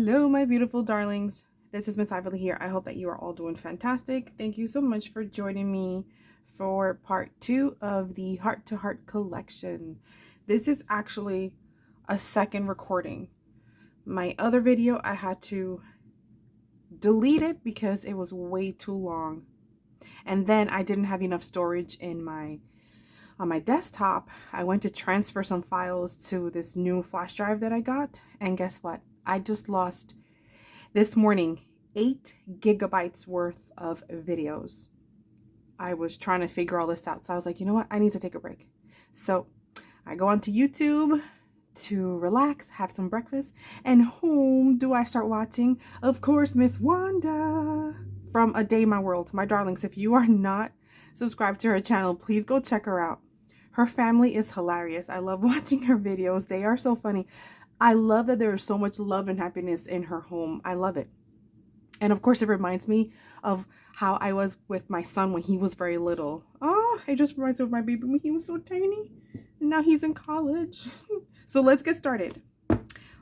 Hello, my beautiful darlings. This is Miss Ivory here. I hope that you are all doing fantastic. Thank you so much for joining me for part 2 of the Heart to Heart collection. This is actually a second recording. My other video, I had to delete it because it was way too long. And then I didn't have enough storage on my desktop. I went to transfer some files to this new flash drive that I got, and guess what? I just lost this morning 8 gigabytes worth of videos. I was trying to figure all this out, so I was like, you know what? I need to take a break. So I go onto YouTube to relax, have some breakfast, and whom do I start watching? Of course, Miss Wanda from A Day in My World. My darlings, if you are not subscribed to her channel, please go check her out. Her family is hilarious. I love watching her videos. They are so funny. I love that there is so much love and happiness in her home. I love it. And of course, it reminds me of how I was with my son when he was very little. Oh, it just reminds me of my baby when he was so tiny. And now he's in college. So let's get started.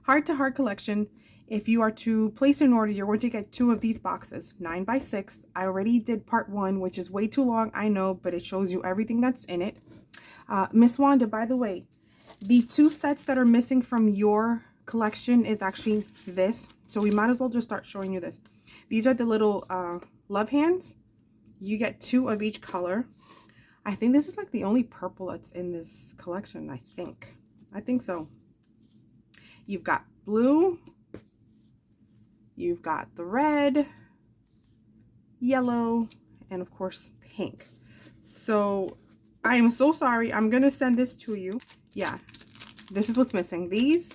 Heart to Heart collection. If you are to place an order, you're going to get 2 of these boxes, 9x6. I already did part 1, which is way too long, I know, but it shows you everything that's in it. Miss Wanda, by the way, the 2 sets that are missing from your collection is actually this. So we might as well just start showing you this. These are the little love hands. You get 2 of each color. I think this is like the only purple that's in this collection, I think. I think so. You've got blue. You've got the red, yellow, and of course pink. So I am so sorry. I'm going to send this to you. Yeah, this is what's missing. These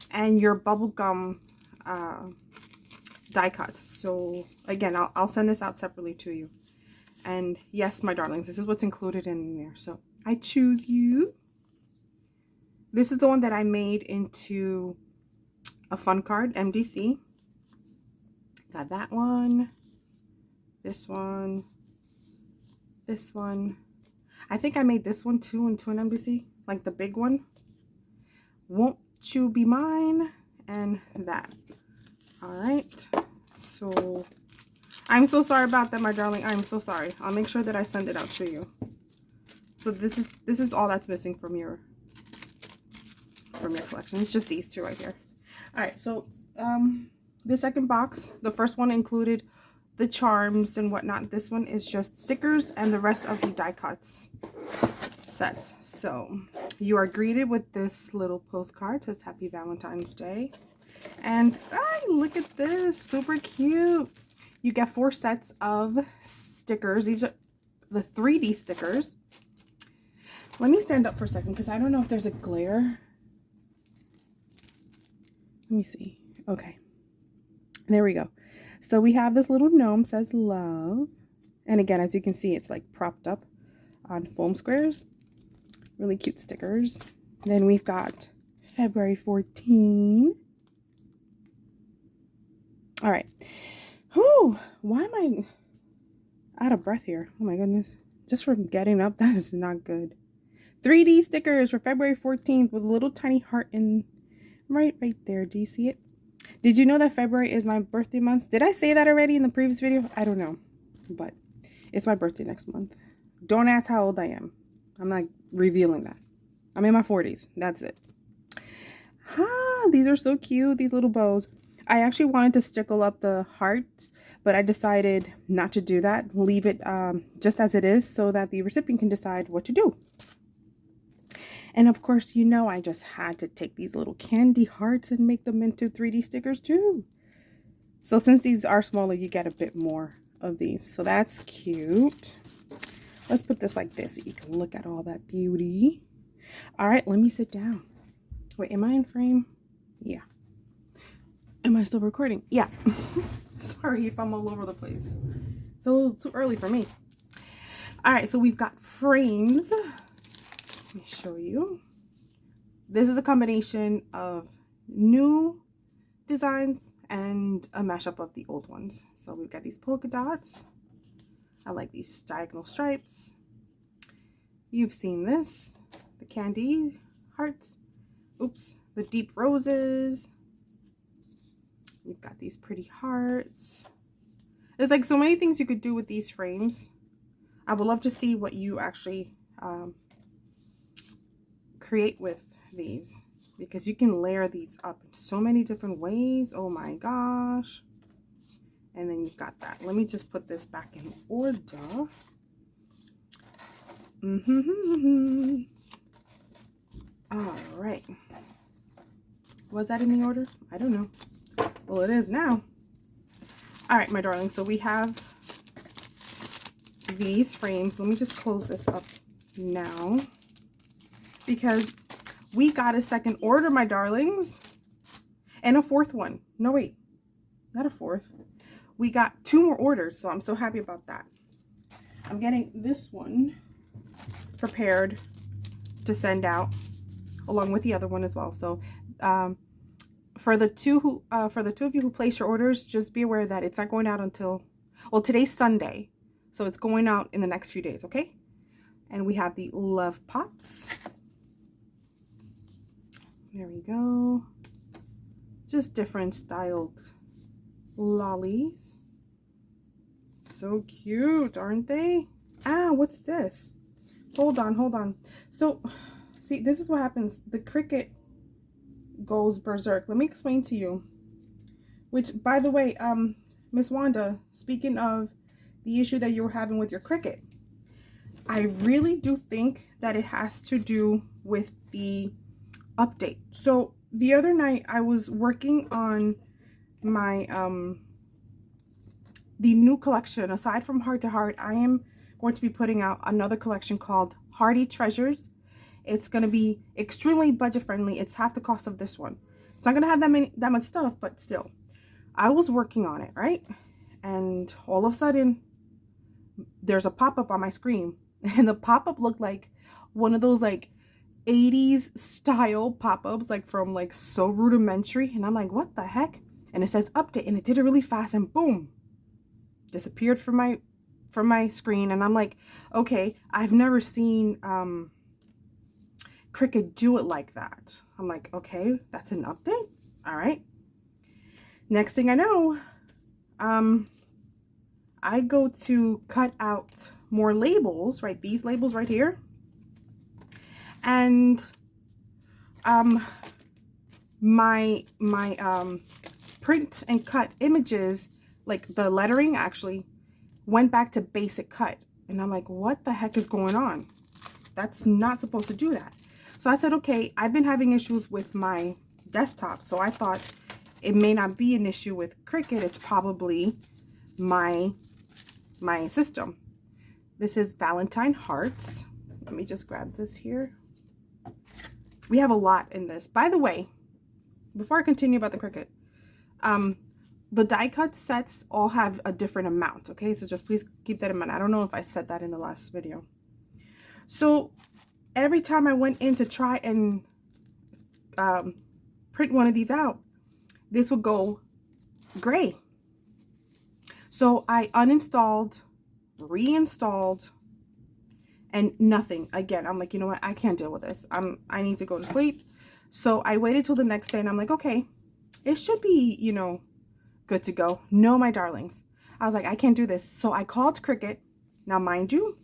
and your bubblegum die cuts. So again, I'll send this out separately to you. And yes, my darlings, this is what's included in there. So I choose you. This is the one that I made into a fun card, MDC. Got that one. This one. This one. I think I made this one too into an MDC, like the big one. Won't You Be Mine, and that. All right. So I'm so sorry about that, my darling. I'm so sorry. I'll make sure that I send it out to you. So this is all that's missing from your collection. It's just these 2 right here. All right. So the second box, the first one included the charms and whatnot. This one is just stickers and the rest of the die cuts sets. So you are greeted with this little postcard. It says Happy Valentine's Day. And look at this, super cute. You get 4 sets of stickers. These are the 3D stickers. Let me stand up for a second because I don't know if there's a glare. Let me see. Okay, there we go. So we have this little gnome, says love. And again, as you can see, it's like propped up on foam squares. Really cute stickers. Then we've got February 14. All right. Whew, why am I out of breath here? Oh my goodness. Just from getting up, that is not good. 3D stickers for February 14th with a little tiny heart in right there. Do you see it? Did you know that February is my birthday month? Did I say that already in the previous video? I don't know, but it's my birthday next month. Don't ask how old I am. I'm not revealing that. I'm in my 40s. That's it. These are so cute, these little bows. I actually wanted to stickle up the hearts, but I decided not to do that. Leave it just as it is so that the recipient can decide what to do. And of course, you know, I just had to take these little candy hearts and make them into 3D stickers too. So since these are smaller, you get a bit more of these. So that's cute. Let's put this like this so you can look at all that beauty. All right, let me sit down. Wait, am I in frame? Yeah. Am I still recording? Yeah. Sorry if I'm all over the place. It's a little too early for me. All right, so we've got frames. Let me show you. This is a combination of new designs and a mashup of the old ones. So we've got these polka dots. I like these diagonal stripes. You've seen this, the candy hearts. Oops, the deep roses. We've got these pretty hearts. There's like so many things you could do with these frames. I would love to see what you actually create with these, because you can layer these up in so many different ways. Oh my gosh. And then you've got that. Let me just put this back in order. All right. Was that in the order? I don't know. Well, it is now. All right, my darling. So we have these frames. Let me just close this up now, because we got a second order, my darlings, and a fourth one. No, wait, not a fourth. We got 2 more orders, so I'm so happy about that. I'm getting this one prepared to send out along with the other one as well. So for the two of you who place your orders, just be aware that it's not going out until, well, today's Sunday, so it's going out in the next few days, okay? And we have the Love Pops. There we go. Just different styled lollies. So cute, aren't they? Ah, what's this? Hold on. So, see, this is what happens. The Cricut goes berserk. Let me explain to you. Which, by the way, Miss Wanda, speaking of the issue that you were having with your Cricut, I really do think that it has to do with the update. So the other night I was working on my the new collection. Aside from Heart to Heart, I am going to be putting out another collection called Hearty Treasures. It's going to be extremely budget friendly. It's half the cost of this one. It's not going to have that much stuff, but still, I was working on it, right? And all of a sudden there's a pop-up on my screen, and the pop-up looked like one of those like 80s style pop-ups, like from like So Rudimentary. And I'm like, what the heck? And it says update, and it did it really fast, and boom, disappeared from my screen. And I'm like, okay, I've never seen Cricut do it like that. I'm like, okay, that's an update. All right. Next thing I know, I go to cut out more labels, right? These labels right here. And my print and cut images, like the lettering, actually went back to basic cut. And I'm like, what the heck is going on? That's not supposed to do that. So I said, okay, I've been having issues with my desktop, so I thought it may not be an issue with Cricut. It's probably my system. This is Valentine hearts. Let me just grab this here. We have a lot in this. By the way, before I continue about the Cricut, the die cut sets all have a different amount, okay? So just please keep that in mind. I don't know if I said that in the last video. So every time I went in to try and print one of these out, this would go gray. So I uninstalled, reinstalled, and nothing. Again, I'm like, you know what? I can't deal with this. I need to go to sleep. So I waited till the next day, and I'm like, okay, it should be, you know, good to go. No, my darlings. I was like, I can't do this. So I called Cricut. Now, mind you,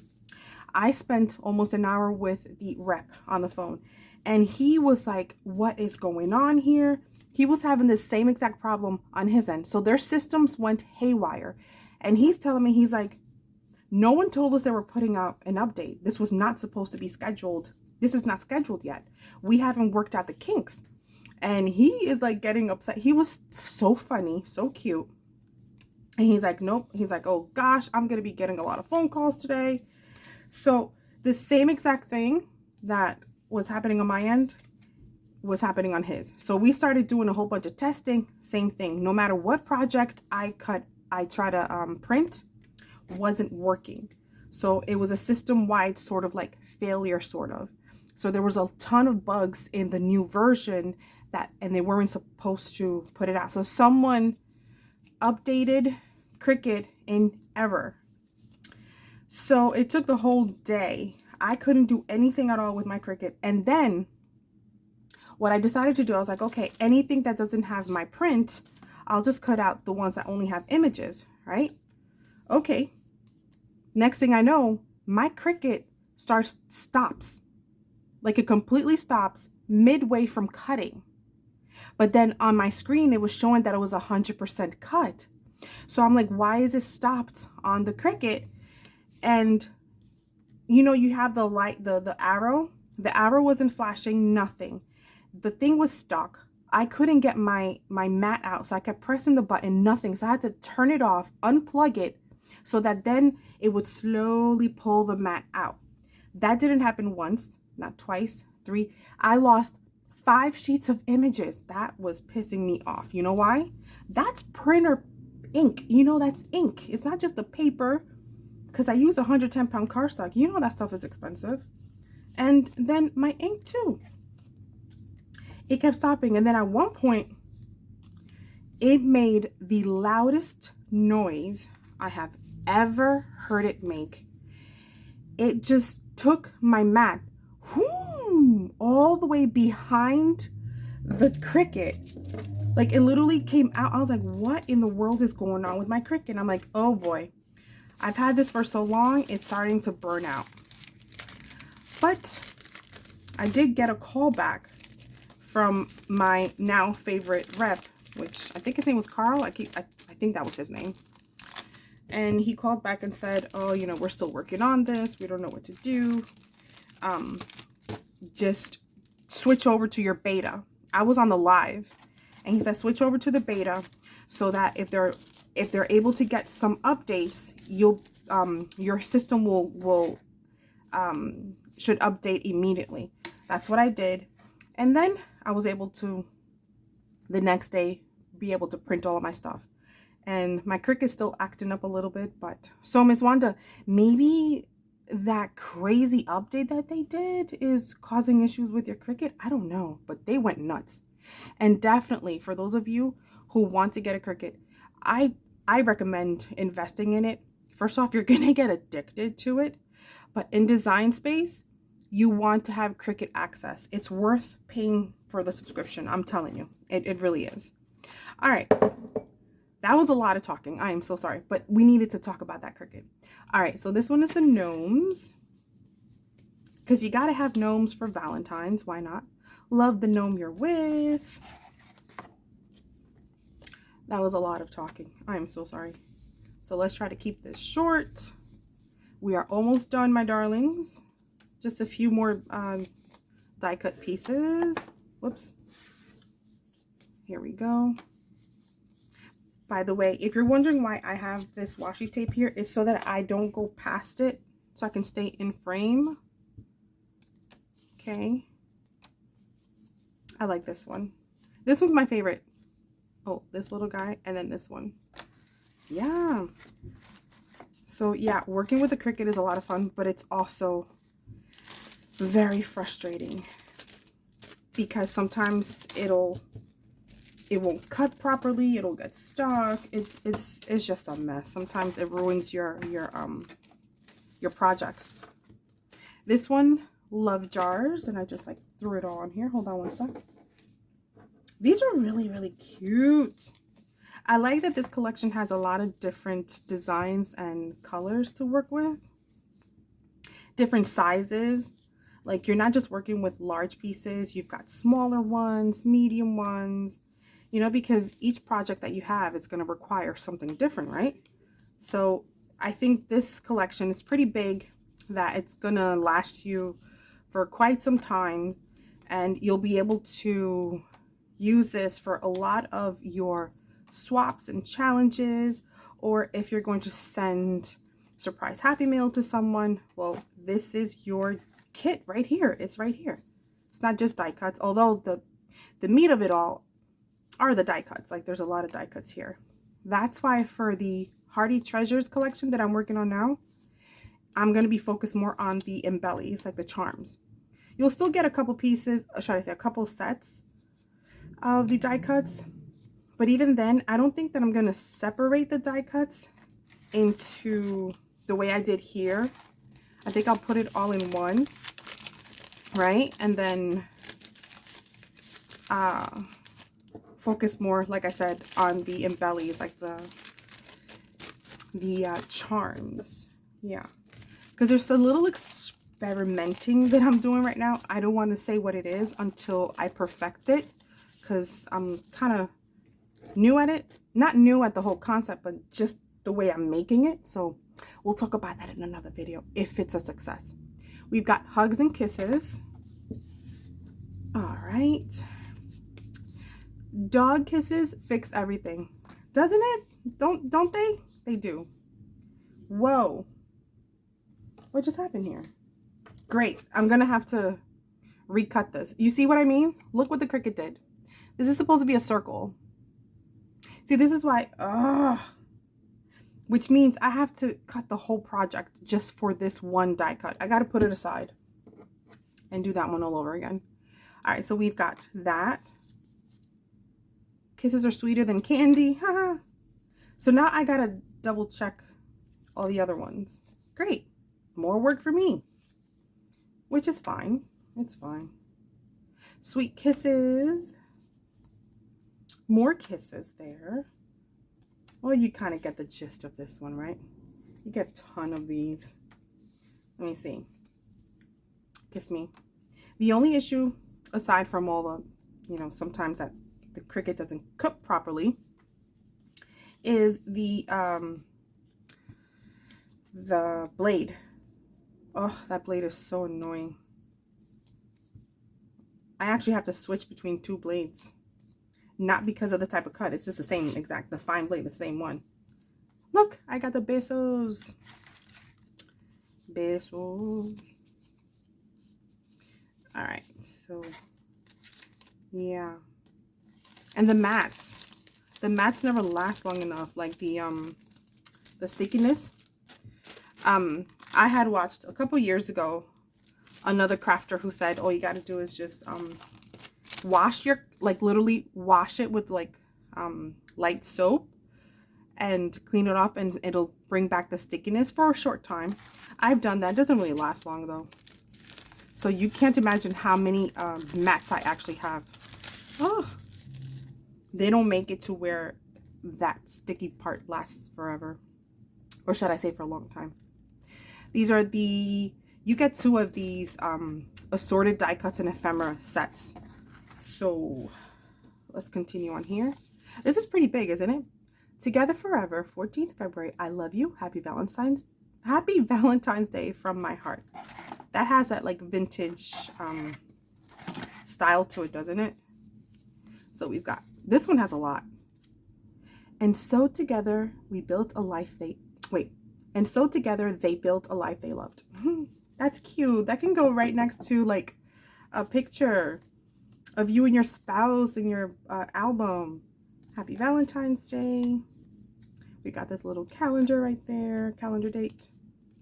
I spent almost an hour with the rep on the phone, and he was like, what is going on here? He was having the same exact problem on his end. So their systems went haywire. And he's telling me, he's like, no one told us they were putting out an update. This was not supposed to be scheduled. This is not scheduled yet. We haven't worked out the kinks. And he is like getting upset. He was so funny, so cute. And he's like, nope. He's like, oh gosh, I'm going to be getting a lot of phone calls today. So the same exact thing that was happening on my end was happening on his. So we started doing a whole bunch of testing. Same thing. No matter what project I try to print, wasn't working. So it was a system-wide sort of like failure, sort of. So there was a ton of bugs in the new version and they weren't supposed to put it out. So someone updated Cricut in error. So it took the whole day. I couldn't do anything at all with my Cricut. And then what I decided to do, I was like, okay, anything that doesn't have my print, I'll just cut out the ones that only have images, right? Okay. Next thing I know, my Cricut stops. Like it completely stops midway from cutting. But then on my screen, it was showing that it was 100% cut. So I'm like, why is it stopped on the Cricut? And you know, you have the light, the arrow. The arrow wasn't flashing, nothing. The thing was stuck. I couldn't get my mat out, so I kept pressing the button, nothing. So I had to turn it off, unplug it, so that then it would slowly pull the mat out. That didn't happen once, not twice, 3. I lost 5 sheets of images. That was pissing me off. You know why? That's printer ink. You know, that's ink. It's not just the paper, because I use 110-pound cardstock. You know that stuff is expensive. And then my ink too. It kept stopping, and then at one point it made the loudest noise I have ever heard it make. It just took my mat all the way behind the Cricut. Like it literally came out. I was like, what in the world is going on with my Cricut? I'm like, oh boy, I've had this for so long, it's starting to burn out. But I did get a call back from my now favorite rep, which I think his name was Carl. I think that was his name. And he called back and said, oh, you know, we're still working on this. We don't know what to do. Just switch over to your beta. I was on the live and he said, switch over to the beta so that if they're able to get some updates, your system should update immediately. That's what I did. And then I was able to, the next day, be able to print all of my stuff. And my Cricut is still acting up a little bit, but so Miss Wanda, maybe that crazy update that they did is causing issues with your Cricut. I don't know, but they went nuts. And definitely for those of you who want to get a Cricut, I recommend investing in it. First off, you're gonna get addicted to it, but in design space, you want to have Cricut access. It's worth paying for the subscription. I'm telling you, it really is. All right. That was a lot of talking. I am so sorry, but we needed to talk about that Cricut. All right, so this one is the gnomes, because you got to have gnomes for Valentine's. Why not? Love the gnome you're with. That was a lot of talking. I am so sorry. So let's try to keep this short. We are almost done, my darlings. Just a few more die cut pieces. Whoops. Here we go. By the way, if you're wondering why I have this washi tape here, it's so that I don't go past it, so I can stay in frame. Okay. I like this one. This one's my favorite. Oh, this little guy, and then this one. Yeah. So yeah, working with the Cricut is a lot of fun, but it's also very frustrating because sometimes it won't cut properly, it'll get stuck. It's just a mess. Sometimes it ruins your projects. This one, love jars, and I just like threw it all on here. Hold on one sec. These are really, really cute. I like that this collection has a lot of different designs and colors to work with. Different sizes. Like you're not just working with large pieces, you've got smaller ones, medium ones, you know, because each project that you have, it's going to require something different, right? So I think this collection is pretty big, that it's going to last you for quite some time, and you'll be able to use this for a lot of your swaps and challenges, or if you're going to send surprise happy mail to someone, well, this is your kit right here. It's right here. It's not just die cuts, although the meat of it all are the die cuts. Like there's a lot of die cuts here. That's why for the Hearty Treasures collection that I'm working on now, I'm going to be focused more on the embellies, like the charms. You'll still get a couple pieces, or should I say a couple sets of the die cuts, but even then I don't think that I'm going to separate the die cuts into the way I did here. I think I'll put it all in one, right? And then focus more, like I said, on the embellies, like the charms. Yeah, because there's a little experimenting that I'm doing right now. I don't want to say what it is until I perfect it, because I'm kind of new at it. Not new at the whole concept, but just the way I'm making it. So we'll talk about that in another video if it's a success. We've got hugs and kisses. All right. Dog kisses fix everything, doesn't it? Don't they? They do. Whoa. What just happened here? Great. I'm gonna have to recut this. You see what I mean? Look what the Cricut did. This is supposed to be a circle. See, this is why, which means I have to cut the whole project just for this one die cut. I got to put it aside and do that one all over again. All right, so we've got that. Kisses are sweeter than candy. So now I got to double check all the other ones. Great. More work for me, which is fine. It's fine. Sweet kisses. More kisses there. Well, you kind of get the gist of this one, right? You get a ton of these. Let me see. Kiss me. The only issue, aside from all the, you know, sometimes that the Cricut doesn't cook properly, is the blade. Oh, that blade is so annoying. I actually have to switch between two blades. Not because of the type of cut. It's just the same exact, the fine blade, the same one. Look, I got the besos. Besos. All right, so yeah. And the mats. The mats never last long enough. Like the stickiness. I had watched a couple years ago another crafter who said all you got to do is just wash your, like literally wash it with like light soap and clean it off, and it'll bring back the stickiness for a short time. I've done that. It doesn't really last long though. So you can't imagine how many mats I actually have. Oh, they don't make it to where that sticky part lasts forever, or should I say for a long time. These are the, you get 2 of these assorted die cuts and ephemera sets. So let's continue on here. This is pretty big, isn't it? Together forever, 14th February. I love you. Happy Valentine's Day from my heart. That has that like vintage style to it, doesn't it? So we've got, this one has a lot. And so together we built a life and so together they built a life they loved. That's cute. That can go right next to like a picture of you and your spouse in your album. Happy Valentine's Day. We got this little calendar right there. Calendar date.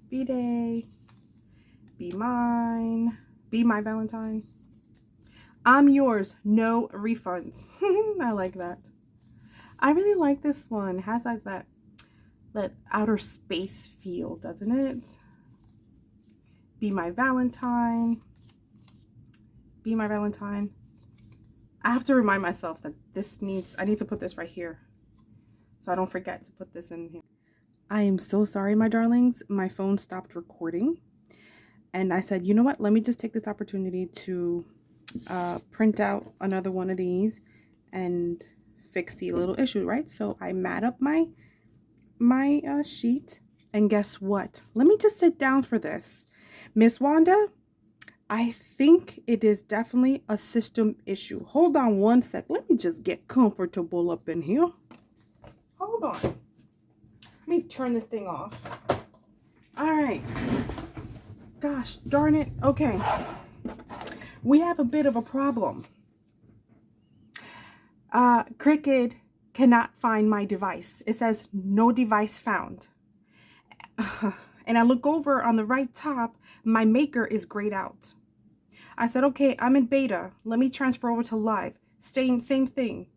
B-Day. Be mine. Be my Valentine. I'm yours. No refunds. I like that. I really like this one. It has like that outer space feel, doesn't it? Be my Valentine. Be my Valentine. I have to remind myself that I need to put this right here, so I don't forget to put this in here. I am so sorry, my darlings. My phone stopped recording, and I said, you know what? Let me just take this opportunity to print out another one of these and fix the little issue, right? So I mat up my sheet, and guess what? Let me just sit down for this. Miss Wanda, I think it is definitely a system issue. Hold on one sec. Let me just get comfortable up in here. Hold on. Let me turn this thing off. All right. Gosh darn it. Okay. We have a bit of a problem. Cricut cannot find my device. It says no device found. And I look over on the right top, my maker is grayed out. I said, okay, I'm in beta. Let me transfer over to live. Same thing.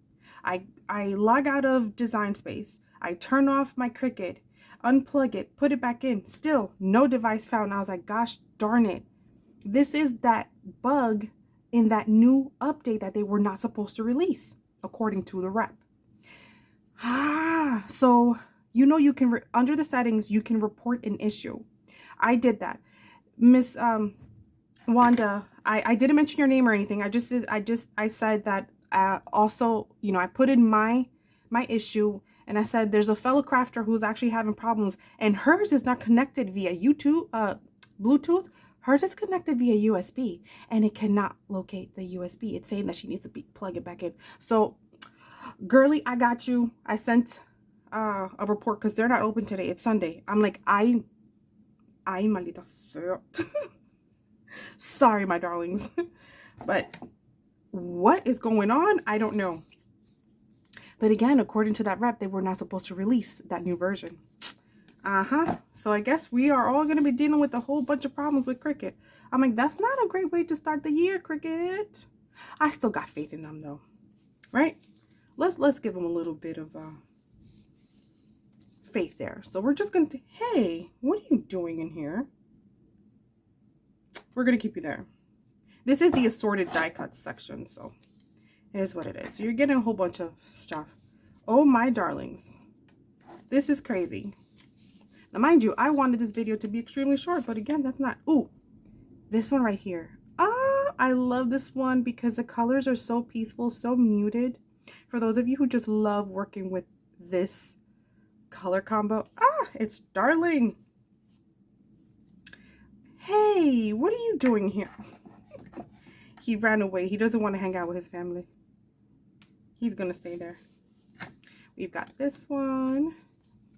I log out of Design Space. I turn off my Cricut, unplug it, put it back in. Still, no device found. I was like, gosh darn it. This is that bug in that new update that they were not supposed to release. according to the rep. So you can under the settings you can report an issue. I did that. Miss Wanda, I didn't mention your name or anything. I said that also, I put in my issue, and I said there's a fellow crafter who's actually having problems, and hers is not connected via Bluetooth. Hers is connected via USB, and it cannot locate the USB. It's saying that she needs to plug it back in. So, girly, I got you. I sent a report because they're not open today. It's Sunday. I'm like, ay, maldita sea. Sorry, my darlings. But what is going on? I don't know. But again, according to that rep, they were not supposed to release that new version. So I guess we are all going to be dealing with a whole bunch of problems with Cricut. I'm like, that's not a great way to start the year, Cricut. I still got faith in them though. Right? Let's give them a little bit of faith there. So we're just going to, hey, what are you doing in here? We're going to keep you there. This is the assorted die cuts section, so it is what it is. So you're getting a whole bunch of stuff. Oh my darlings. This is crazy. Now mind you, I wanted this video to be extremely short, but again, that's not. Ooh, this one right here. I love this one because the colors are so peaceful, so muted. For those of you who just love working with this color combo, it's darling. Hey, what are you doing here? He ran away. He doesn't want to hang out with his family. He's gonna stay there. We've got this one.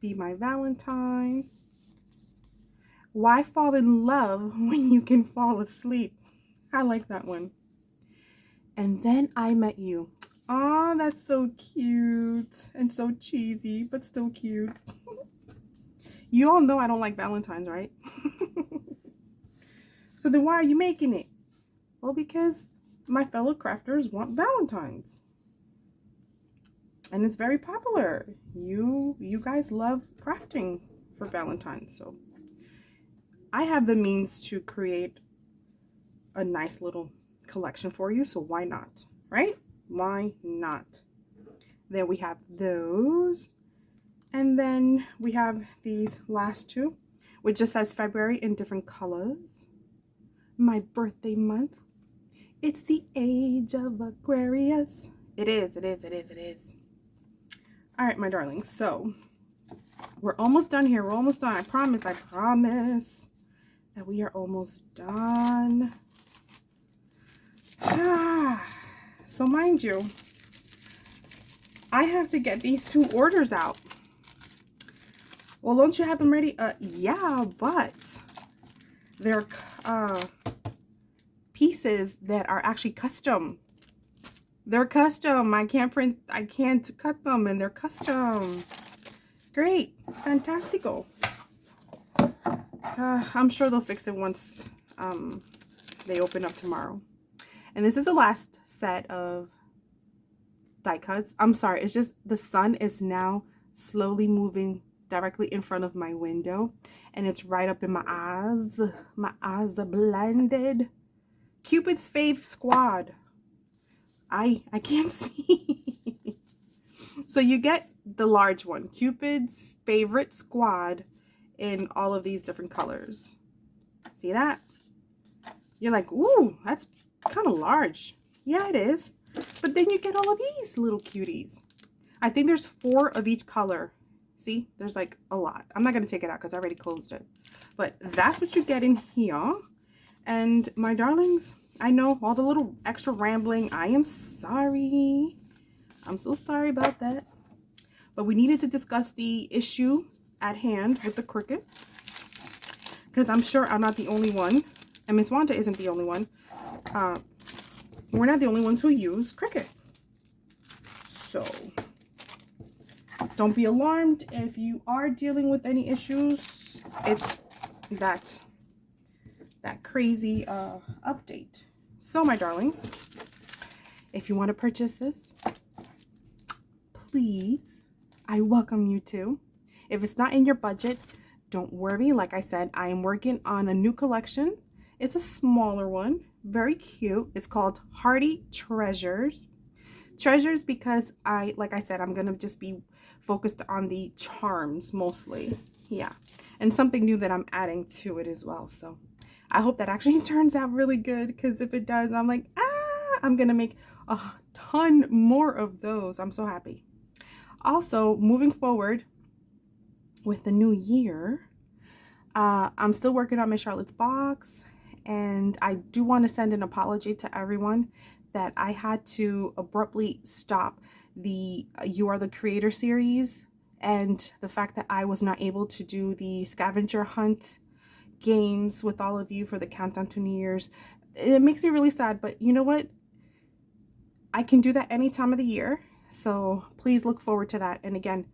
Be My Valentine. Why fall in love when you can fall asleep? I like that one. And Then I Met You. Oh, that's so cute and so cheesy, but still cute. You all know I don't like Valentines, right? So then why are you making it? Well, because my fellow crafters want Valentines. And it's very popular. You guys love crafting for Valentine's. So I have the means to create a nice little collection for you. So why not? Right? Why not? Then we have those. And then we have these last two, which just says February in different colors. My birthday month. It's the age of Aquarius. It is. All right, my darlings. So we're almost done here. We're almost done. I promise that we are almost done. So mind you, I have to get these two orders out. Well, don't you have them ready? Yeah, but they're pieces that are actually custom. They're custom. I can't cut them, and they're custom. Great. Fantastico. I'm sure they'll fix it once they open up tomorrow. And this is the last set of die cuts. I'm sorry, it's just the sun is now slowly moving directly in front of my window, and it's right up in my eyes. My eyes are blinded. Cupid's Fave Squad. I can't see. So you get the large one, Cupid's Favorite Squad, in all of these different colors. See that? You're like, ooh, that's kind of large. Yeah, it is. But then you get all of these little cuties. I think there's 4 of each color. See, there's like a lot. I'm not going to take it out because I already closed it. But that's what you get in here. And my darlings, I know all the little extra rambling. I am sorry. I'm so sorry about that. But we needed to discuss the issue at hand with the Cricut, because I'm sure I'm not the only one, and Miss Wanda isn't the only one. We're not the only ones who use Cricut. So don't be alarmed if you are dealing with any issues. It's that crazy update. So my darlings, if you want to purchase this, please, I welcome you to. If it's not in your budget, don't worry. Like I said, I am working on a new collection. It's a smaller one, very cute. It's called Hearty Treasures. treasures because like I said, I'm going to just be focused on the charms mostly. Yeah. And something new that I'm adding to it as well. So I hope that actually turns out really good, because if it does, I'm like, I'm going to make a ton more of those. I'm so happy. Also, moving forward with the new year, I'm still working on my Charlotte's box, and I do want to send an apology to everyone that I had to abruptly stop the You Are the Creator series, and the fact that I was not able to do the scavenger hunt games with all of you for the countdown to New Year's. It makes me really sad, but you know what? I can do that any time of the year, so please look forward to that. And again,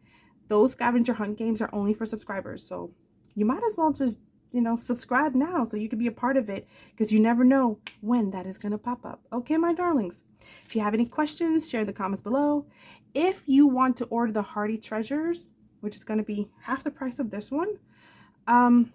those scavenger hunt games are only for subscribers, so you might as well just, you know, subscribe now so you can be a part of it, because you never know when that is going to pop up. Okay, my darlings, if you have any questions, share in the comments below. If you want to order the Hearty Treasures, which is going to be half the price of this one,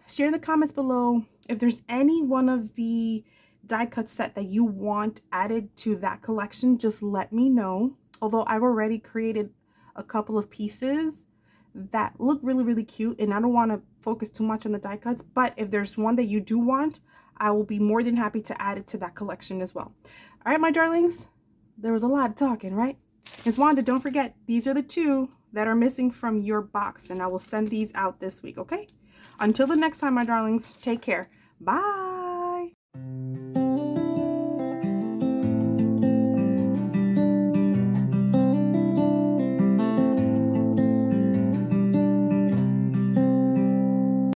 share in the comments below if there's any one of the die cut set that you want added to that collection. Just let me know. Although I've already created a couple of pieces that look really cute, and I don't want to focus too much on the die cuts, but if there's one that you do want, I will be more than happy to add it to that collection as well. All right, my darlings, there was a lot of talking, right? Ms. Wanda, don't forget, these are the 2 that are missing from your box, and I will send these out this week, okay? Until the next time, my darlings, take care. Bye.